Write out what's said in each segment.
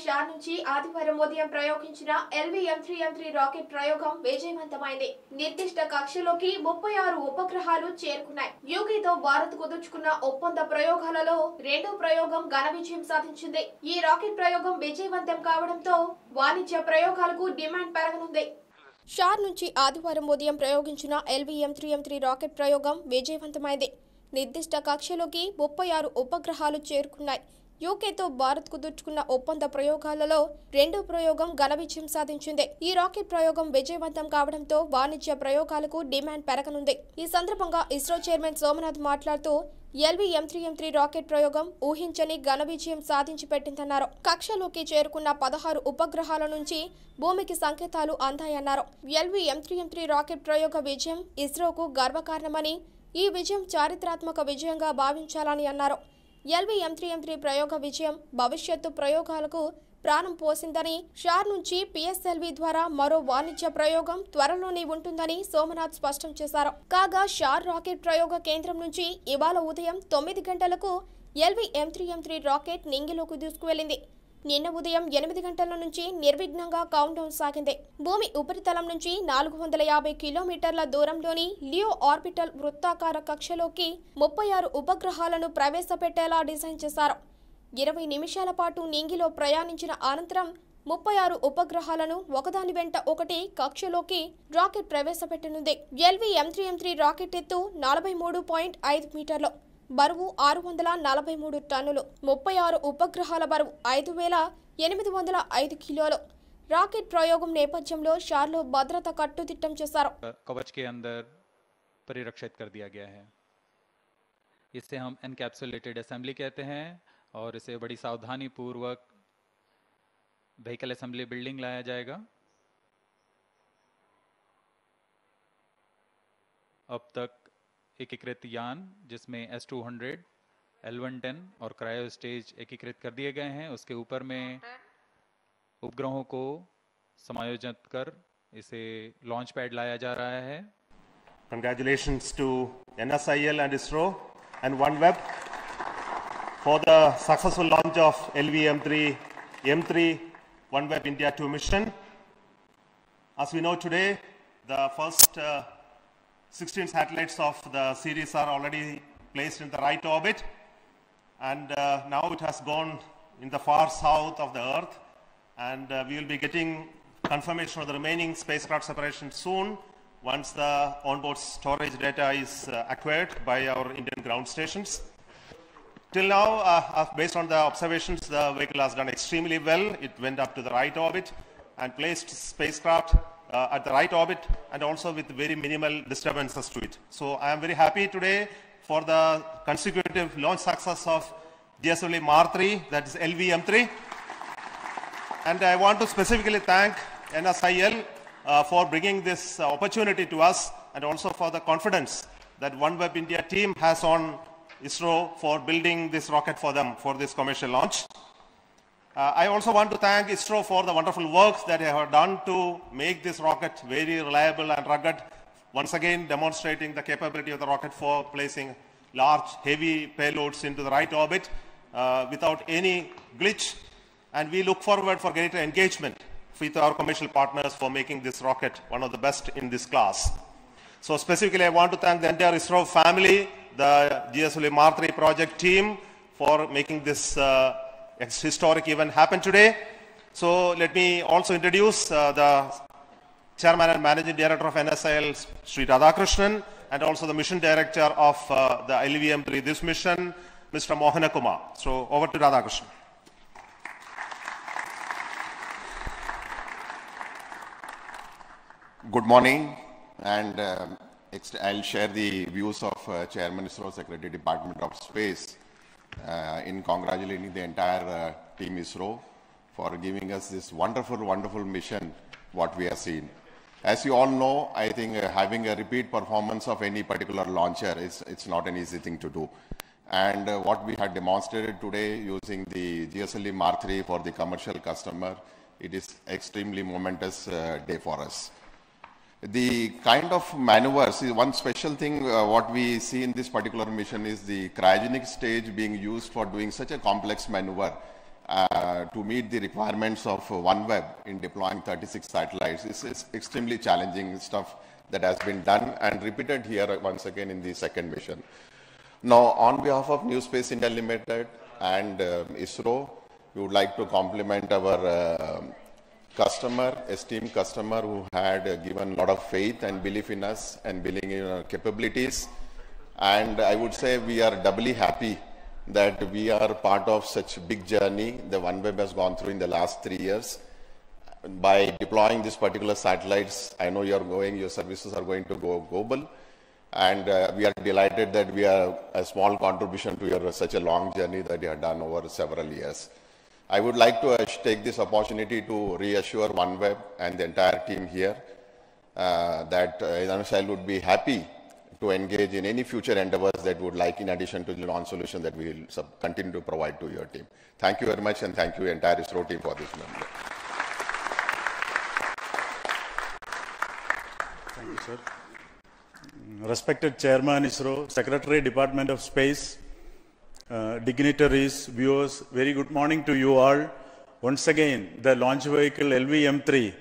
షార్ నుంచి ఆదివారం ఉదయం ప్రయోగించిన LVM-3-M3 రాకెట్ ప్రయోగం విజయవంతమైంది. నిర్దిష్ట కక్షలోకి 36 ఉపగ్రహాలు చేరుకున్నాయి. యూకేతో భారత్ కుదుర్చుకున్న ఒప్పంద ప్రయోగాలలో రెండో ప్రయోగం ఘన విజయం సాధించింది. ఈ రాకెట్ ప్రయోగం విజయవంతం కావడంతో వాణిజ్య ప్రయోగాలకు డిమాండ్ పెరగనుంది. షార్ నుంచి ఆదివారం ఉదయం ప్రయోగించిన LVM-3-M3 రాకెట్ ప్రయోగం విజయవంతమైంది. నిర్దిష్ట కక్షలోకి 36 ఉపగ్రహాలు చేరుకున్నాయి. యూకేతో భారత్ కుదుర్చుకున్న ఒప్పంద ప్రయోగాలలో రెండో ప్రయోగం ఘన విజయం సాధించింది. ఈ రాకెట్ ప్రయోగం విజయవంతం కావడంతో వాణిజ్య ప్రయోగాలకు డిమాండ్ పెరగనుంది. ఈ సందర్భంగా ఇస్రో చైర్మన్ సోమనాథ్ మాట్లాడుతూ LVM-3-M3 రాకెట్ ప్రయోగం ఊహించని ఘన విజయం సాధించి పెట్టిందన్నారు. కక్షలోకి చేరుకున్న 16 ఉపగ్రహాల నుంచి భూమికి సంకేతాలు అందాయన్నారు. LVM-3-M3 రాకెట్ ప్రయోగ విజయం ఇస్రోకు గర్వకారణమని, ఈ విజయం చారిత్రాత్మక విజయంగా భావించాలని అన్నారు. LVM-3-M3 ప్రయోగ విజయం భవిష్యత్తు ప్రయోగాలకు ప్రాణం పోసిందని, షార్ నుంచి PSLV ద్వారా మరో వాణిజ్య ప్రయోగం త్వరలోనే ఉంటుందని సోమనాథ్ స్పష్టం చేశారు. కాగా షార్ రాకెట్ ప్రయోగ కేంద్రం నుంచి ఇవాళ ఉదయం 9 గంటలకు LVM-3-M3 రాకెట్ నింగిలోకి దూసుకువెళ్లింది. నిన్న ఉదయం 8 గంటల నుంచి నిర్విఘ్నంగా కౌంట్డౌన్ సాగింది. భూమి ఉపరితలం నుంచి 450 కిలోమీటర్ల దూరంలోని లియో ఆర్బిటల్ వృత్తాకార కక్షలోకి 36 ఉపగ్రహాలను ప్రవేశపెట్టేలా డిజైన్ చేశారు. 20 నిమిషాల పాటు నింగిలో ప్రయాణించిన అనంతరం 36 ఉపగ్రహాలను ఒకదాని వెంట ఒకటి కక్షలోకి రాకెట్ ప్రవేశపెట్టనుంది. LVM-3-M3 రాకెట్ ఎత్తు 43.5 మీటర్లు, బరువు 643 టన్నులు, 36 ఉపగ్రహాల బరువు 5805 కిలోలు. రాకెట్ ప్రయోగం నేపథ్యంలో షార్లో భద్రత కట్టుదిట్టం చేశారు. कवच के अंदर परिरक्षित कर दिया गया है. इसे हम एनकैप्सुलेटेड असेंबली कहते हैं और इसे बड़ी सावधानी पूर्वक व्हीकल असेंबली बिल्डिंग लाया जाएगा. अब तक एकीकृत यान जिसमें S-200, L-110 और क्रायो स्टेज एकीकृत कर दिए गए हैं. उसके ऊपर में उपग्रहों को समायोजित कर इसे लॉन्च पैड लाया जा रहा है. Congratulations to NSIL and ISRO and OneWeb for the successful launch of LVM-3-M3 OneWeb India 2 mission. As we know today, the first 16 satellites of the series are already placed in the right orbit, and now it has gone in the far south of the Earth, and we will be getting confirmation of the remaining spacecraft separation soon once the onboard storage data is acquired by our Indian ground stations. Till now, based on the observations, the vehicle has done extremely well. It went up to the right orbit and placed spacecraft at the right orbit, and also with very minimal disturbances to it. So I am very happy today for the consecutive launch success of GSLV-3, that is LVM-3. And I want to specifically thank NSIL for bringing this opportunity to us, and also for the confidence that OneWeb India team has on ISRO for building this rocket for them for this commercial launch. I also want to thank ISRO for the wonderful work that they have done to make this rocket very reliable and rugged, once again demonstrating the capability of the rocket for placing large, heavy payloads into the right orbit without any glitch. And we look forward for greater engagement with our commercial partners for making this rocket one of the best in this class. So specifically, I want to thank the entire ISRO family, the GSLV-3 project team, for making this historic event happen today. So let me also introduce the Chairman and Managing Director of NSIL, Sri Radhakrishnan, and also the Mission Director of the LVM-3 this mission, Mr. Mohana Kumar. So over to Radhakrishnan. Good morning, and I'll share the views of Chairman ISRO, Secretary Department of Space, in congratulating the entire team ISRO for giving us this wonderful mission what we have seen. As you all know, I think having a repeat performance of any particular launcher it's not an easy thing to do. And what we had demonstrated today using the GSLV-3 for the commercial customer, it is extremely momentous day for us. The kind of maneuvers, one special thing what we see in this particular mission is the cryogenic stage being used for doing such a complex maneuver to meet the requirements of OneWeb in deploying 36 satellites. This is extremely challenging stuff that has been done and repeated here once again in the second mission. Now, on behalf of New Space India Limited and ISRO, we would like to compliment our esteemed customer who had given a lot of faith and belief in us and believing in our capabilities. And I would say we are doubly happy that we are part of such a big journey the OneWeb has gone through in the last 3 years. By deploying these particular satellites, I know your services are going to go global. And we are delighted that we are a small contribution to your such a long journey that you have done over several years. I would like to take this opportunity to reassure OneWeb and the entire team here that NSIL would be happy to engage in any future endeavors that would like in addition to the launch solution that we will continue to provide to your team. Thank you very much, and thank you entire ISRO team for this member. Thank you, sir. Respected Chairman ISRO, Secretary Department of Space, dignitaries, viewers, very good morning to you all. Once again, the launch vehicle LVM-3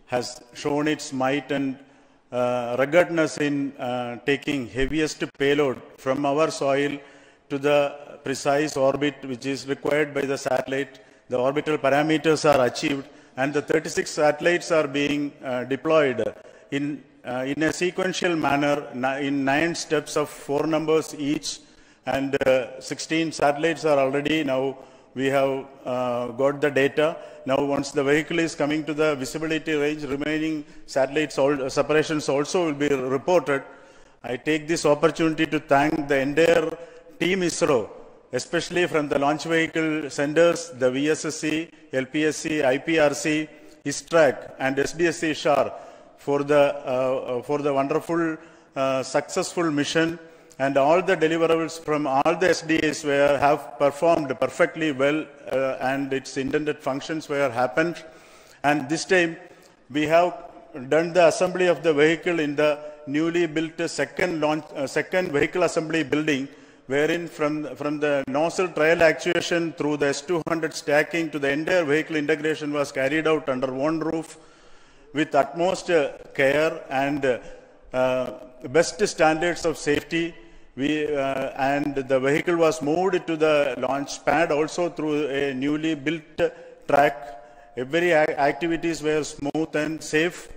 has shown its might and ruggedness in taking heaviest payload from our soil to the precise orbit which is required by the satellite. The orbital parameters are achieved and the 36 satellites are being deployed in a sequential manner in 9 steps of 4 numbers each, and 16 satellites are already now. We have got the data. Now, once the vehicle is coming to the visibility range, remaining satellites separations also will be reported. I take this opportunity to thank the entire team ISRO, especially from the launch vehicle senders, the VSSC, LPSC, IPRC, ISTRAC, and SDSC SHAR for the wonderful, successful mission. And all the deliverables from all the SDAs have performed perfectly well and its intended functions were happened. And this time we have done the assembly of the vehicle in the newly built second vehicle assembly building, wherein from the nozzle trial actuation through the S200 stacking to the entire vehicle integration was carried out under one roof with utmost care and best standards of safety. And the vehicle was moved to the launch pad also through a newly built track. Every activities were smooth and safe,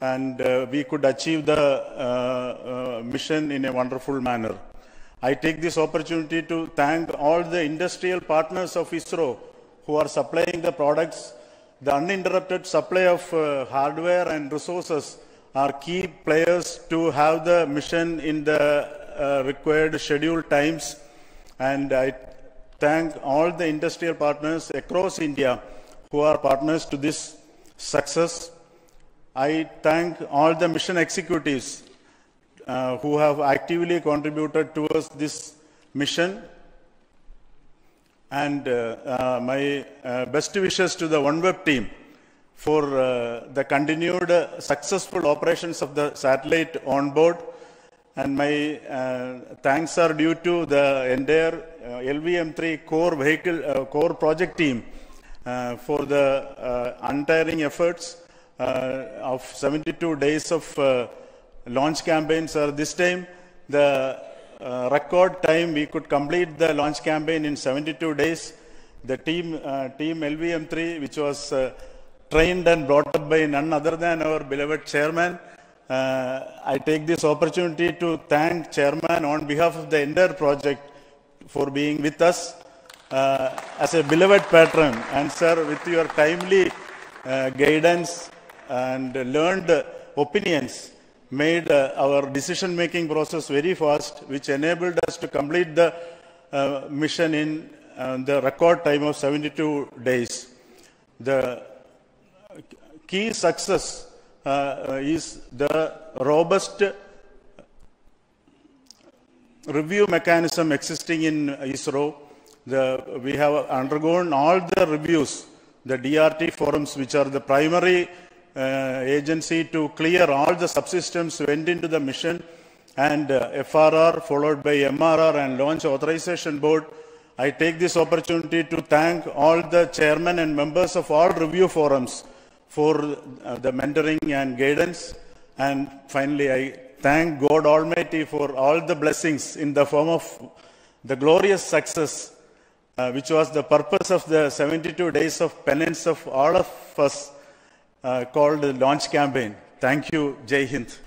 and we could achieve the mission in a wonderful manner. I take this opportunity to thank all the industrial partners of ISRO who are supplying the products. The uninterrupted supply of hardware and resources are key players to have the mission in the required scheduled times, and I thank all the industrial partners across India who are partners to this success. I thank all the mission executives who have actively contributed towards this mission, and my best wishes to the OneWeb team for the continued successful operations of the satellite on board. And my thanks are due to the entire LVM-3 core project team for the untiring efforts of 72 days of launch campaigns. This time, the record time we could complete the launch campaign in 72 days. The team LVM-3, which was trained and brought up by none other than our beloved chairman. I take this opportunity to thank Chairman on behalf of the entire project for being with us as a beloved patron. And sir, with your timely guidance and learned opinions, made our decision-making process very fast, which enabled us to complete the mission in the record time of 72 days. The key success is the robust review mechanism existing in ISRO. We have undergone all the reviews, the DRT forums, which are the primary agency to clear all the subsystems went into the mission, and FRR followed by MRR and Launch Authorization Board I take this opportunity to thank all the chairmen and members of all review forums for the mentoring and guidance. And finally, I thank God Almighty for all the blessings in the form of the glorious success, which was the purpose of the 72 days of penance of all of us, called the launch campaign. Thank you. Jai Hind.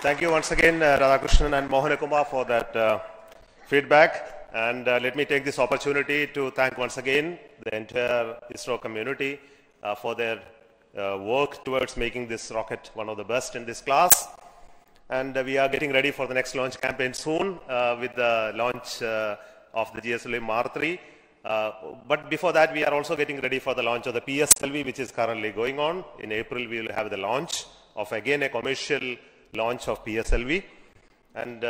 Thank you once again, Radhakrishnan and Mohanakumar, for that feedback. And let me take this opportunity to thank once again the entire ISRO community for their work towards making this rocket one of the best in this class. And we are getting ready for the next launch campaign soon with the launch of the GSLV-3. But before that, we are also getting ready for the launch of the PSLV, which is currently going on. In April, we will have the launch of, again, a commercial launch of PSLV. And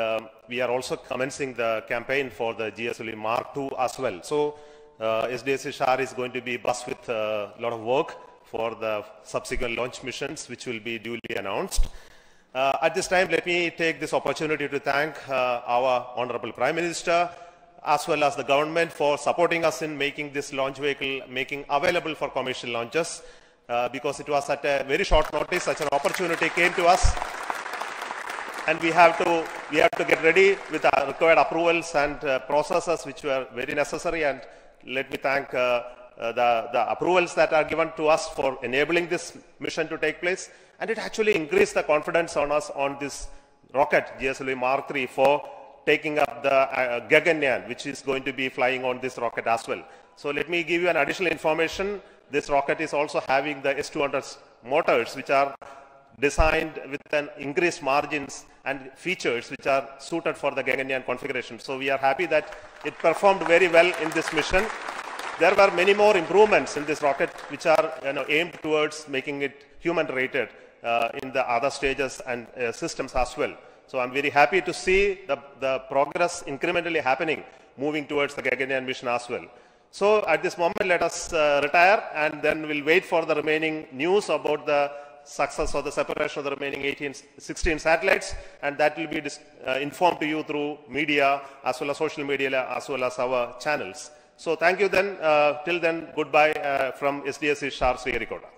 we are also commencing the campaign for the GSLV-2 as well. So SDSC SHAR is going to be buzzed with a lot of work for the subsequent launch missions, which will be duly announced. At this time, let me take this opportunity to thank our Honorable Prime Minister, as well as the government, for supporting us in making this launch vehicle available for commercial launches, because it was at a very short notice such an opportunity came to us, and we have to get ready with the required approvals and processes which were very necessary. And let me thank the approvals that are given to us for enabling this mission to take place, and it actually increased the confidence on us on this rocket GSLV-3 for taking up the Gaganyaan, which is going to be flying on this rocket as well. So let me give you an additional information. This rocket is also having the S200 motors, which are designed with an increased margins and features which are suited for the Gaganyaan configuration. So we are happy that it performed very well in this mission. There were many more improvements in this rocket which are aimed towards making it human-rated in the other stages and systems as well. So I'm very happy to see the progress incrementally happening, moving towards the Gaganyaan mission as well. So at this moment, let us retire, and then we'll wait for the remaining news about the success of the separation of the remaining 16 satellites, and that will be informed to you through media, as well as social media, as well as our channels. So thank you then. Till then, goodbye from SDSC SHAR Sriharikota.